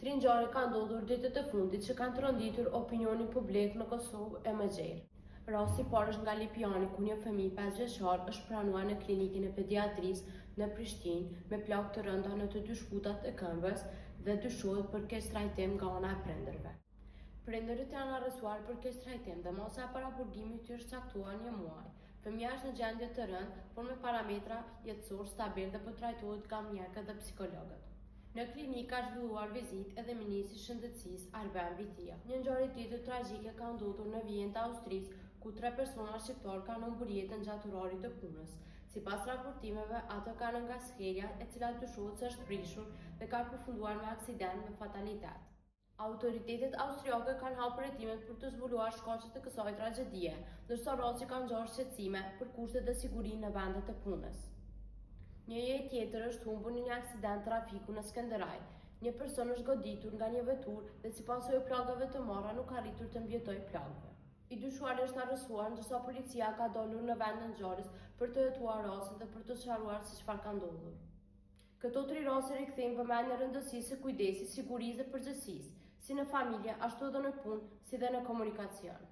Tri ngjarje kanë ndodhur ditët e fundit që kanë tronditur opinionin publik në Kosovë e mëgjerë. Rasti i parë është nga Lipjani, ku një fëmijë 5 vjeçar është pranuar në klinikën e pediatrisë në Prishtinë me plagë të rënda në të dy shkutat e këmbës dhe dyshohet për keq trajtim nga ana e prindërve. Prindërit janë arrestuar për keq trajtim dhe mosa e paraburgimit të është caktuar 1 muaj. Fëmia është në gjendje të rëndë, por me parametra jetësor stabil dhe po trajtohet nga mjekët dhe psikologët. Në klinikë ka zhvilluar vizitë edhe ministri i shëndetësisë Arben Vitia. Një ngjarje tjetër tragjike ka ndodhur në Vjenë të Austrisë, ku 3 persona shqiptar kanë humbur jetën gjatë orarit të punës. Sipas raportimeve, ato kanë nga skelja, e cila dyshohet se është prishur dhe ka përfunduar me aksident me fatalitet. Autoritetet austriake kanë hapur përretimet për të zbuluar shkaqet e kësaj tragjedie, ndërsa rasti ka ngjarë shqetësime për kushtet dhe sigurinë në vendet e punës. Një jetë tjetër është humbur në një aksident trafiku në Skënderaj. Një person është goditur nga një vetur dhe sipas plagëve të marra nuk arritur të mbijetojë plagëve. I dyshuari është arrestuar, ndërsa policia ka dalur në vend të ngjarjes për të hetuar rastin dhe për të sqaruar se çfarë ka ndodhur. Këto 3 raste rikthejnë vëmendjen rëndësisë së kujdesit, sigurisë dhe përgjegjësisë, si në familje, ashtu edhe në punë, si dhe në komunikacion.